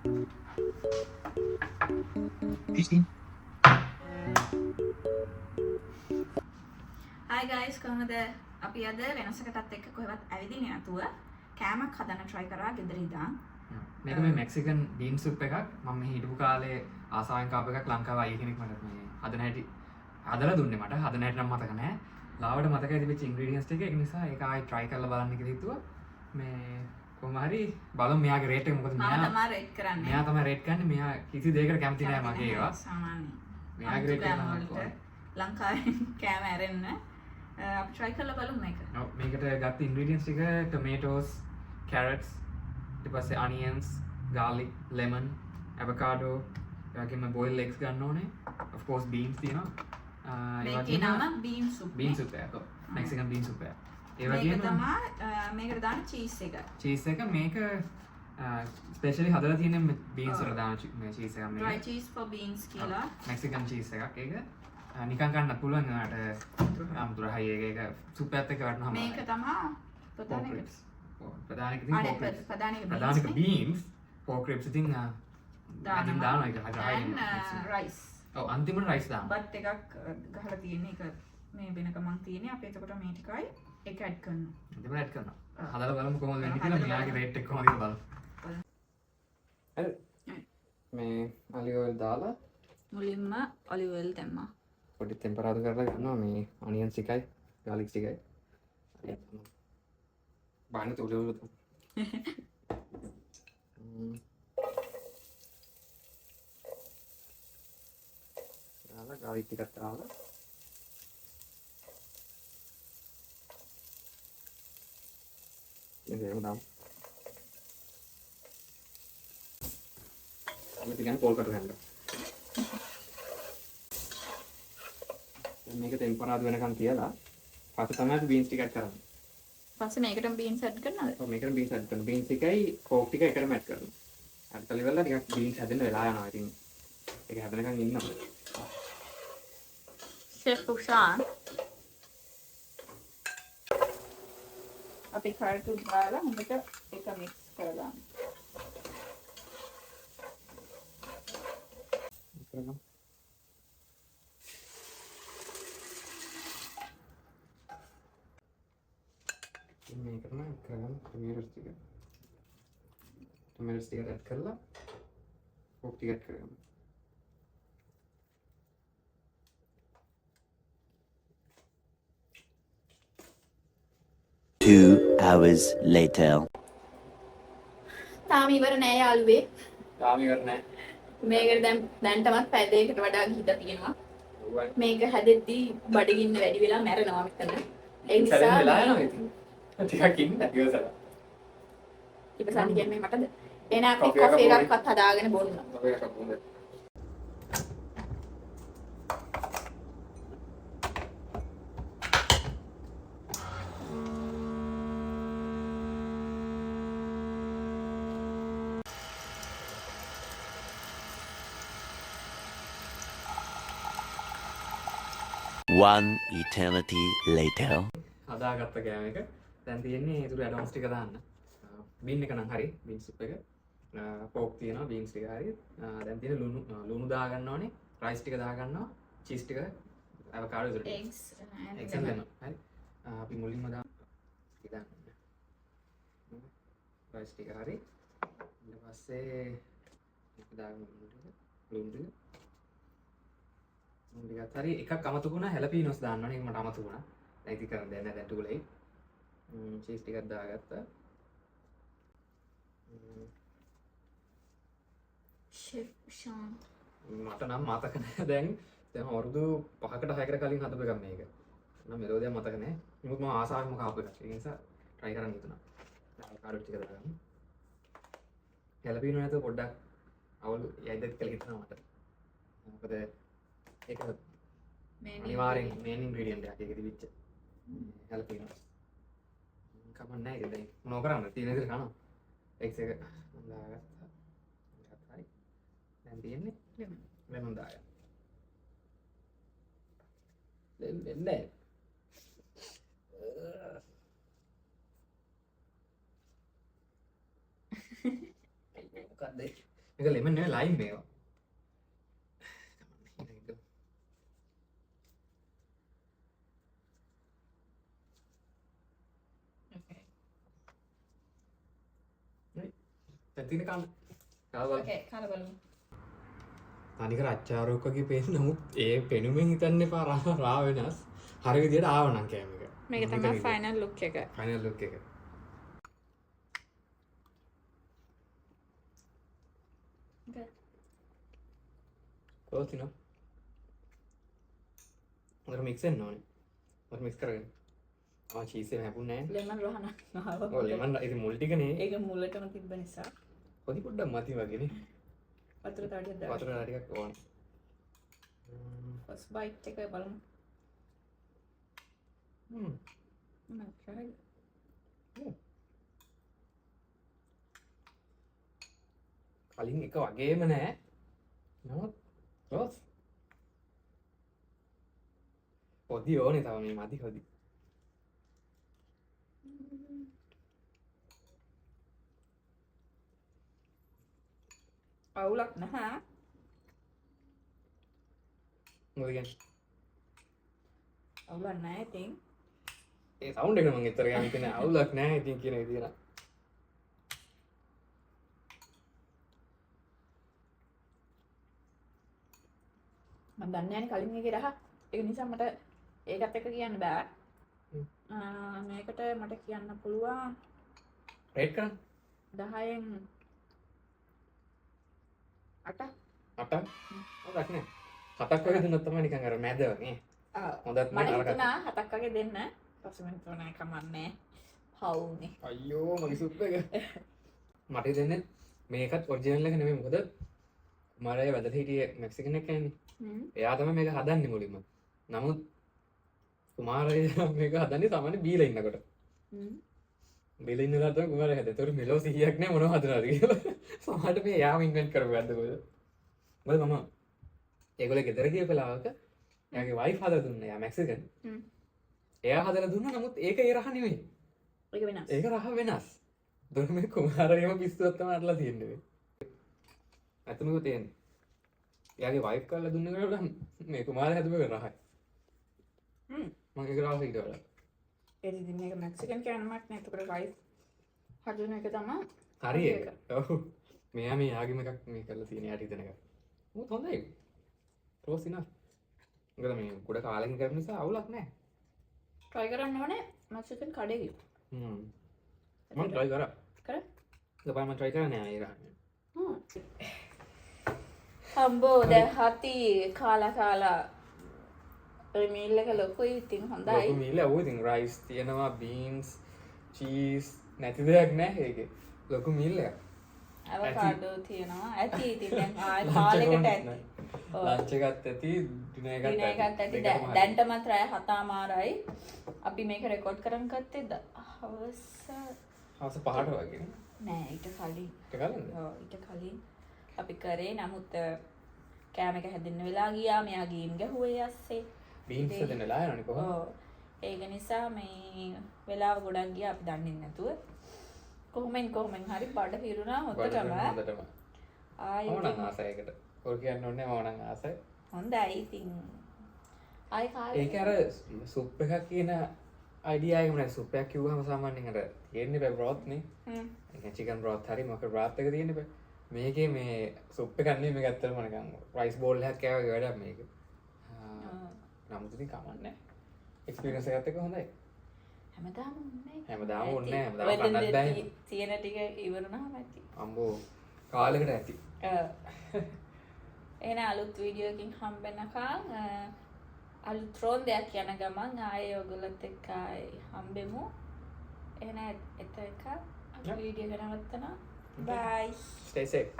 Hi guys, කොහමද? අපි අද වෙනසකටත් එක්ක කොහෙවත් ඇවිදින්නේ නැතුව කෑමක් හදන්න try කරා ගෙදර ඉඳන්. මේක මේ මෙක්සිකන් බීන් සුප් එකක්. මම මේ හිටපු කාලේ ආසාවෙන් කාපු එකක් ලංකාවේ අයිය කෙනෙක් මට මේ හදන හැටි හදලා දුන්නේ මට. හදන හැටි නම් මතක නැහැ. ලාවට මතකයි තිබිච්ච ඉන්ග්‍රීඩියන්ට්ස් ටික. ඒක නිසා ඒක ආයි try කරලා බලන්න කියලා හිතුවා. මේ කොහොම හරි බලමු මෙයාගේ රේට් එක මොකද මෙයා තමයි රේට් කරන්නේ. මෙයා තමයි රේට් කරන්නේ. මෙයා කිසි දෙයකට කැමති නැහැ මගේ ඒවා. සාමාන්‍යයෙන්. මෙයාගේ රේට් එක තමයි ලංකාවේ කෑම ඇරෙන්න අපි try කරලා බලමු මේක. ඔව් මේකට ගත්ත ඉන්ග්‍රීඩියන්ට්ස් ටික tomatoes, carrots, ඊට පස්සේ onions, garlic, lemon, avocado, ඒ වගේම boiled eggs ගන්න ඕනේ. of course beans තියෙනවා. මේකේ නම bean soup. bean soup එක. Mexican bean soup එක. ඒ වගේම මේක තමයි මේකට දාන cheese එක. cheese එක මේක ස්පෙෂලි හදලා තියෙන beans වල දාන මේ cheese එක මේක. dry cheese for beans කියලා. Mexican cheese එකක්. ඒක නිකන් ගන්න පුළුවන් නේද? අමුතුර හයි එක සුප් එකත් එක්ක වටනම. මේක තමයි ප්‍රධාන එක. ප්‍රධාන එක තියෙන pork ribs. ප්‍රධාන එක ප්‍රධාන එක beans, pork ribs ඉතින් දානවා ඒක හදලා rice. ඔව් අන්තිමට rice දානවා. බත් එකක් ගහලා තියෙන එක මේ වෙනකමක් තියෙන්නේ. අපි එතකොට මේ ටිකයි ඒක ඇඩ් කරනවා. අන්තිමට ඇඩ් කරනවා. හදලා බලමු කොහොමද වෙන්නේ කියලා. මෙයාගේ රේට් එක කොහොමද කියලා බලමු. හරි. මේ ඔලිව් ඔයිල් දාලා මුලින්ම ඔලිව් ඔයිල් දැම්මා. පොඩි ටෙම්පරාදු කරලා ගන්නවා මේ ඔනියන්ස් ටිකයි garlic ටිකයි. බාන්න තුඩු දාලා garlic ටිකක් දාලා ඉතින් දාමු. අපි ටිකක් පොල් කටු ගන්නවා. මේක ටෙම්පරාදු වෙනකන් තියලා පස්සේ තමයි බීන්ස් ටික ඇඩ් කරන්නේ. පස්සේ මේකටම බීන්ස් ඇඩ් කරනවද? ඔව් මේකට බීන්ස් ඇඩ් කරනවා. බීන්ස් එකයි කෝක් ටික එකටම ඇඩ් කරනවා. ඇඩ් කරලා ඉවරලා ටිකක් බීන්ස් හැදෙන්න වෙලා යනවා. ඉතින් ඒක හැදෙනකන් ඉන්නවා. ෂෙෆ් උෂාන් අපි කාටු දාලා හොඳට ඒක මික්ස් කරලා කරගමු. මේකම කරගමු. tomatoes ටික ඇඩ් කරලා කෝක් ටික ඇඩ් කරගමු. Two hours later. තාම ඉවර නෑ යාළුවේ. තාම ඉවර නෑ. මේකට දැන්ටමත් පැය දෙකකට වඩා ගිහිල්ලා තියෙනවා. මේක හැදෙද්දී බඩගින්න වැඩි වෙලා මැරෙනවා මෙතන. ඒ නිසා වෙලා යනවා ඉතින්. ටිකක් ඉන්න ඉවසලා. ඉවසන්න කියන්නේ මටද? එන අපි කොෆි එකක්වත් හදාගෙන බොන්න. කොෆි එකක් බොන්න. One eternity later. හදාගත්ත කෑම එක. දැන් තියෙන්නේ ඒතුළු ඇඩෝන්ස් ටික දාන්න. බීන් එක නම් හරි. බීන් සුප් එක. පෝක් තියෙනවා බීන්ස් ටික හරි. දැන් තියෙන ලුණු දා ගන්න ඕනේ. රයිස් ටික දා ගන්නවා. චීස් ටික අවකාඩෝ ඉතුරු. eggs eggs and lemon. හරි. අපි මුලින්ම දාන්න. රයිස් ටික හරි. ඊට පස්සේ ඒක දාගන්න ලුණු ටික. ටිකක් හරි එකක් අමතක වුණා හැලපීනොස් දාන්න ඕනේ. ඒක මට අමතක වුණා. දැන් ඉතින් කරන්න දෙයක් නැහැ. දැන් ටුලේ චීස් ටිකක් දාගත්තා. ෂෙෆ් ෂාන් මට නම් මතක නැහැ දැන් අවුරුදු 5කට 6කට කලින් හදපු එකක් මේක. නම් මෙලෝදියක් මතක නැහැ. නමුත් මම ආසාවෙන්ම කාපු එකක්. ඒ නිසා try කරන්න හිතුණා. කාඩෝ ටික දාගන්න. හැලපීනෝ නැතුව පොඩ්ඩක් අවුල් යයිද කියලා හිතනවා මට. මොකද ඒක අනිවාර්යෙන් මේන් ඉන්ග්‍රීඩියන්ට් එකක් ඒකෙදි විච්ච හැලපීනෝ. කමන්න නැහැ ඒක දැන් මොනව කරන්නද තියෙන විදිහට කනවා. එක්ස් එක මම දාගත්තා. ඒකත් හරි. දැන් තියෙන්නේ lemon දාගන්න. දෙන්නේ. මොකක්ද මේක ලෙමන් නෙවෙයි ලයිම් මේවා. තැතින කන්න. කාවල්. ඕකේ කාලා බලමු. තනිකර අච්චාරුවක් වගේ පේන නමුත් ඒ පෙනුමෙන් හිතන්න එපා රා වෙනස්. හරි විදියට ආවනම් කෑම එක. මේක තමයි ෆයිනල් ලුක් එක. ෆයිනල් ලුක් එක. කොහොමද නෝ? උදේ මික්ස් වෙන්න ඕනේ. උදේ මික්ස් කරගෙන. චීස් එක හැපුන්නේ නැහැ. ලෙමන් රහනක් නාව. ඔව් ලෙමන් ඉතින් මුල් ටිකනේ. ඒක මුලටම තිබ්බ නිසා පොඩි පොඩ්ඩක් මති වගේනේ. වතුර තාඩියක් දාන්න. වතුර ටිකක් ඕන. ෆස්ට් බයිට් එක බලමු. මම try. කලින් එක වගේම නෑ. නමුත් රෝස්. පොඩි ඕනේ තව මේ මදි හොදි. අවුලක් නැහැ. මොකද කියන්නේ? අවුලක් නැහැ ඉතින්. ඒ සවුන්ඩ් එක මම එතර ගන්න හිතන්නේ අවුලක් නැහැ ඉතින් කියන විදියට. මම දන්නේ නැහැ කලින් එකේ රහ. ඒක නිසා මට ඒකත් එක්ක කියන්න බෑ. මේකට මට කියන්න පුළුවන් රේට් කරන්න. 10න් 8. 8. හොඳක් නෑ. 7ක් වගේ දුන්නොත් තමයි නිකන් අර මැද වගේ. හොඳත් මම නෑ අරකට. හිතුණා 7ක් වගේ දෙන්න. පස්සේ මම හිතුණා කමන්නේ. හවුනේ. අයියෝ මගේ සුප් එක. මට දෙන්නේ මේකත් ඔරිජිනල් එක නෙමෙයි මොකද කුමාරයා වැදලා හිටියේ මෙක්සිකන් එකක් කියන්නේ. එයා තමයි මේක හදන්නේ මුලින්ම. නමුත් කුමාරයා මේක හදන්නේ සාමාන්‍ය බීලා ඉන්නකොට. බීලා ඉන්නලා තමයි කුමාරයා හදේ. ඒතකොට මෙලෝ 100ක් නෑ මොනව හදනවද කියලා. සමහරට මේ යාම ඉන්වෙන්ට් කරපු වැද්ද කොහෙද. මොකද මම ඒගොල්ලෝ ගෙදර ගිය වෙලාවක එයාගේ වයිෆ් හදලා දුන්නා. එයා මෙක්සිකන්. එයා හදලා දුන්නා නමුත් ඒක ඒ රහ නෙමෙයි. ඒක වෙනස්. ඒක රහ වෙනස්. දොර මේ කුමාරයම පිස්සුවක් තමයි අරලා තියෙන්නේ. ඇත්තමක තියෙන්නේ. එයාගේ වයිෆ් කරලා දුන්න කෙනාට මේ කුමාරයා හැදුව එක රහයි. මම ඒක රහස ඊට වඩා. ඒ ඉතින් මේක මෙක්සිකන් කෑමක් නේ. ඒකට රයිස් හදන එක තමයි. හරි ඒක. ඔව්. මෙයා මේ යාගෙම එකක් මේ කරලා තියෙන යාට හිතන එක. මොකද හොඳයි. close enough. මොකද මේ ගොඩ කාලෙකින් කරන නිසා අවුලක් නැහැ. try කරන්න ඕනේ මෙක්සිකන් කඩේ ගිහින්. මම try කරා. කරා? ගපා මම try කරා නෑ ඒ රහ. හම්බෝ දැන් හති කාලා මීල් එක ලොකුයි ඉතින් හොඳයි. ලොකු මීල් ඔව් ඉතින් රයිස් තියෙනවා බීන්ස් චීස් නැති දෙයක් නැහැ ඒකේ. ලොකු මීල් එකක්. අවකාඩෝ තියෙනවා. ඇති ඉතින් දැන් කාලෙකට ඇති. ලන්ච් එකත් ඇති ඩිනර් එකත් දින එකත් ඇති. දැන්ටමත් රෑ 7:00මාරයි. අපි මේක රෙකෝඩ් කරන් ගත්තේ හවස 5ට වගේ නෑ ඊට කලින්. ඊට කලින්ද? ඔව් ඊට කලින් අපි කරේ. නමුත් කෑම එක හැදෙන්න වෙලා ගියා. මෙයා ගේම් ගැහුවේ ඇස්සේ. බීන්ස් හදන්න වෙලා යනවනේ කොහොමද? ඔව්. ඒක නිසා මේ වෙලාව ගොඩක් ගියා අපි දන්නේ නැතුව. කොහොමෙන් හරි බඩ පිරුණා හොඳටම. ආයෙ ඕනනම් ආසයකට. ඔය කියන්න ඕනේ ඕනනම් ආසය. හොඳයි ඉතින්. ආයෙ කාලේ ඒක අර සුප් එකක් කියන අයිඩියා එකම නෑ. සුප් එකක් කිව්වම සාමාන්‍යයෙන් අර තියෙන්නේ බෑ බ්‍රොත් නේ. ඒක චිකන් බ්‍රොත් හරි මොකද බ්‍රොත් එක තියෙන්නේ බෑ. මේකේ මේ සුප් එකක් නෙමෙයි මේක ඇත්තටම නිකන් රයිස් බෝල් එකක් කෑවා වගේ වැඩක් මේක. නමුත් ඉතින් කමන්නේ. එක්ස්පීරියන්ස් එකත් එක හොඳයි. හැමදාම උන්නේ. හැමදාම උන්නේ හැමදාම කන්නත් බෑ. තියෙන ටික ඉවරනම ඇති. අම්බෝ කාලෙකට ඇති. එහෙනම් අලුත් වීඩියෝ එකකින් හම්බෙනකන් අලුත් රෝන් දෙයක් යන ගමන් ආයේ ඔයගොල්ලොත් එක්ක හම්බෙමු. එහෙනම් එතක අපි වීඩියෝ එක නවත්තනවා. Bye. Stay safe.